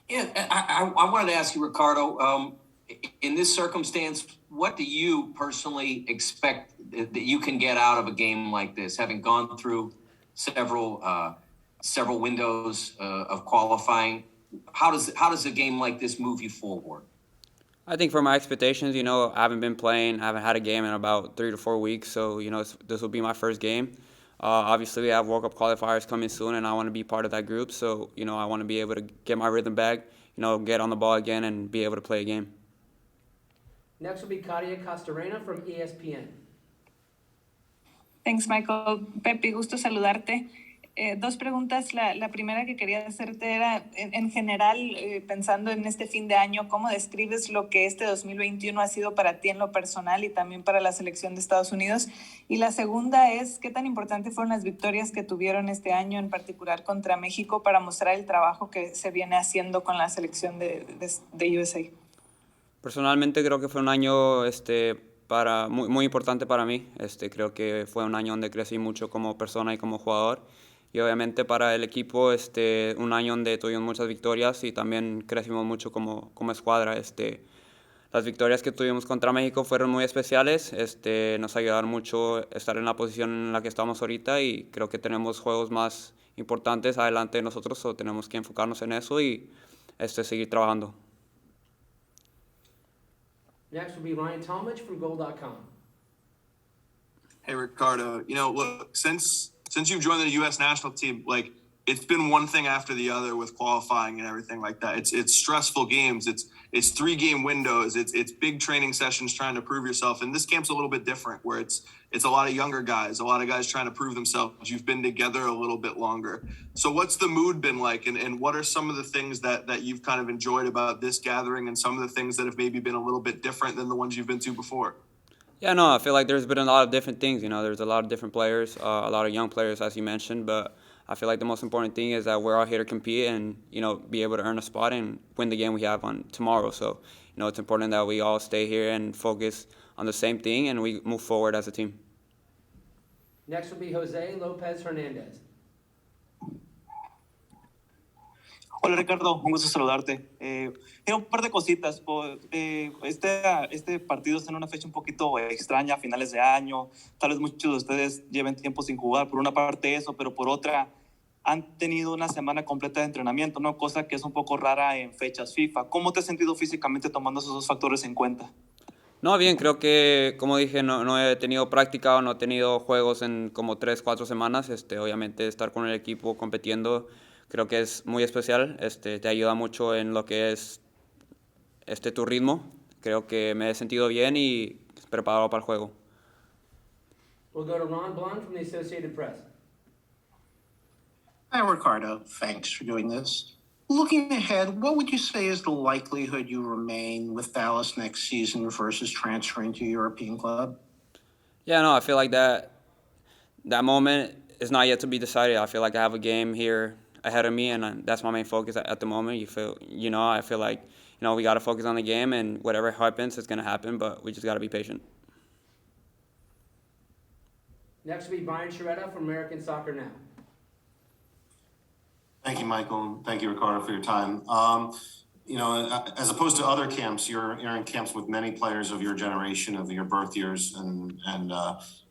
Yeah, I wanted to ask you, Ricardo, in this circumstance, what do you personally expect that you can get out of a game like this, having gone through several several windows of qualifying? How does a game like this move you forward? I think for my expectations, I haven't been playing, I haven't had a game in about 3 to 4 weeks, so this will be my first game. Obviously, we have World Cup qualifiers coming soon, and I want to be part of that group. So I want to be able to get my rhythm back, get on the ball again, and be able to play a game. Next will be Katia Castorena from ESPN. Thanks, Michael. Pepi, gusto saludarte. Dos preguntas. La primera que quería hacerte era, en general, pensando en este fin de año, ¿cómo describes lo que este 2021 ha sido para ti en lo personal y también para la selección de Estados Unidos? Y la segunda es, ¿qué tan importante fueron las victorias que tuvieron este año, en particular contra México, para mostrar el trabajo que se viene haciendo con la selección de USA? Personalmente creo que fue un año muy, muy importante para mí. Creo que fue un año donde crecí mucho como persona y como jugador. Y obviamente para el equipo, un año donde tuvimos muchas victorias y también crecimos mucho como escuadra. Las victorias que tuvimos contra México fueron muy especiales. Nos ayudaron mucho a estar en la posición en la que estamos ahorita, y creo que tenemos juegos más importantes adelante de nosotros, o tenemos que enfocarnos en eso y seguir trabajando. Next will be Ryan Talmadge from Goal.com. Hey Ricardo, look, since you've joined the U.S. national team, like it's been one thing after the other with qualifying and everything like that. It's stressful games. It's 3-game windows. It's big training sessions trying to prove yourself. And this camp's a little bit different, where it's a lot of younger guys, a lot of guys trying to prove themselves. You've been together a little bit longer. So what's the mood been like, and what are some of the things that you've kind of enjoyed about this gathering, and some of the things that have maybe been a little bit different than the ones you've been to before? Yeah, no, I feel like there's been a lot of different things. There's a lot of different players, a lot of young players, as you mentioned. But I feel like the most important thing is that we're all here to compete and be able to earn a spot and win the game we have on tomorrow. So it's important that we all stay here and focus on the same thing, and we move forward as a team. Next will be Jose Lopez Hernandez. Hola Ricardo, un gusto saludarte. Tengo un par de cositas. Este partido está en una fecha un poquito extraña, a finales de año. Tal vez muchos de ustedes lleven tiempo sin jugar. Por una parte eso, pero por otra han tenido una semana completa de entrenamiento, ¿no? Cosa que es un poco rara en fechas FIFA. ¿Cómo te has sentido físicamente tomando esos dos factores en cuenta? No, bien, creo que, como dije, no he tenido práctica o no he tenido juegos en como 3, 4 semanas. Obviamente estar con el equipo compitiendo creo que es muy especial. Te ayuda mucho en lo que es tu ritmo. Creo que me he sentido bien y preparado para el juego. We'll go to Ron Blond from the Associated Press. Hi, Ricardo. Thanks for doing this. Looking ahead, what would you say is the likelihood you remain with Dallas next season versus transferring to a European club? Yeah, no, I feel like that moment is not yet to be decided. I feel like I have a game here ahead of me, and that's my main focus at the moment. I feel like we got to focus on the game, and whatever happens, it's going to happen, but we just got to be patient. Next will be Brian Sciaretta from American Soccer Now. Thank you, Michael. Thank you, Ricardo, for your time. As opposed to other camps, you're in camps with many players of your generation, of your birth years, and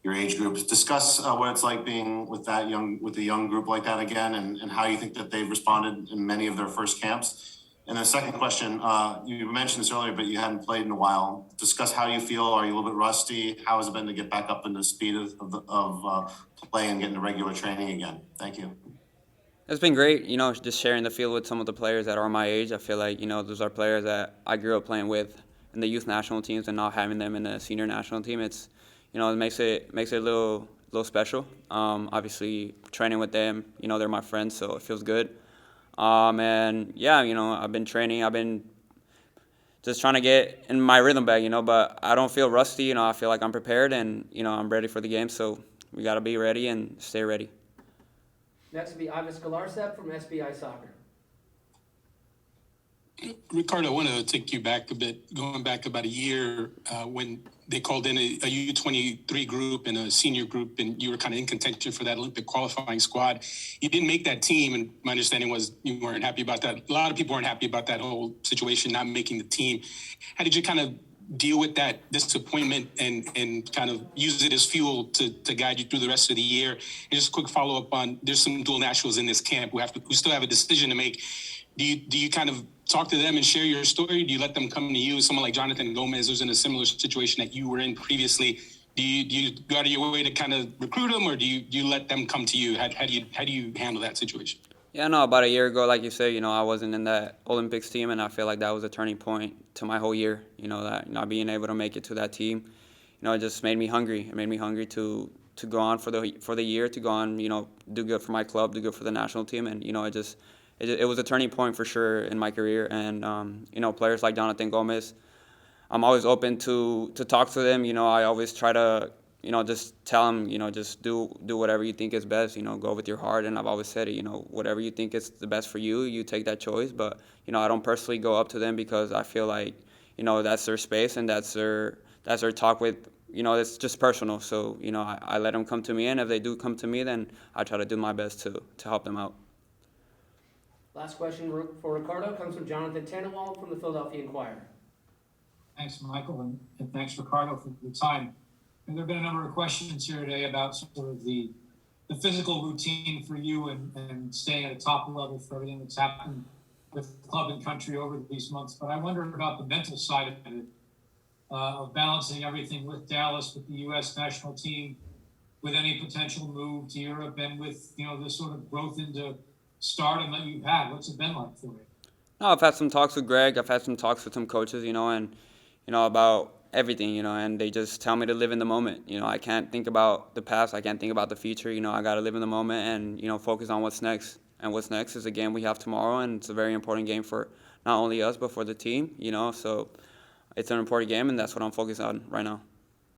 your age groups. Discuss what it's like being with a young group like that again, and how you think that they've responded in many of their first camps. And the second question, you mentioned this earlier, but you hadn't played in a while. Discuss how you feel. Are you a little bit rusty? How has it been to get back up into the speed of play and get into regular training again? Thank you. It's been great, just sharing the field with some of the players that are my age. I feel like, those are players that I grew up playing with in the youth national teams, and now having them in the senior national team, it makes it a little special. Obviously, training with them, they're my friends, so it feels good. And yeah, I've been training. I've been just trying to get in my rhythm back, but I don't feel rusty. I feel like I'm prepared, and, I'm ready for the game. So we got to be ready and stay ready. Next will be Ivan Skolarcev from SBI Soccer. Ricardo, I want to take you back a bit, going back about a year when they called in a U23 group and a senior group, and you were kind of in contention for that Olympic qualifying squad. You didn't make that team, and my understanding was you weren't happy about that. A lot of people weren't happy about that whole situation, not making the team. How did you kind of deal with that disappointment and kind of use it as fuel to guide you through the rest of the year? And just a quick follow-up on, there's some dual nationals in this camp who still have a decision to make. Do you kind of talk to them and share your story? Do you let them come to you? Someone like Jonathan Gomez who's in a similar situation that you were in previously. Do you go out of your way to kind of recruit them, or do you let them come to you? How do you handle that situation? Yeah, no, about a year ago, like you said, I wasn't in that Olympics team, and I feel like that was a turning point to my whole year, that not being able to make it to that team. It just made me hungry. It made me hungry to go on for the year, to go on, do good for my club, do good for the national team, and, it was a turning point for sure in my career. And, players like Jonathan Gomez, I'm always open to talk to them. I always try to, just tell them, just do whatever you think is best, go with your heart. And I've always said it, whatever you think is the best for you, you take that choice. But, I don't personally go up to them because I feel like, that's their space and that's their talk with, it's just personal. So, I let them come to me, and if they do come to me, then I try to do my best to help them out. Last question for Ricardo comes from Jonathan Tannenwald from the Philadelphia Inquirer. Thanks, Michael, and thanks, Ricardo, for the time. And there have been a number of questions here today about sort of the physical routine for you and staying at a top level for everything that's happened with club and country over these months. But I wonder about the mental side of it, of balancing everything with Dallas, with the U.S. national team, with any potential move to Europe, and with, this sort of growth into stardom that you've had. What's it been like for you? No, I've had some talks with Greg. I've had some talks with some coaches, and, about everything, and they just tell me to live in the moment. I can't think about the past. I can't think about the future. I got to live in the moment and, focus on what's next. And what's next is a game we have tomorrow, and it's a very important game for not only us, but for the team, so it's an important game, and that's what I'm focused on right now.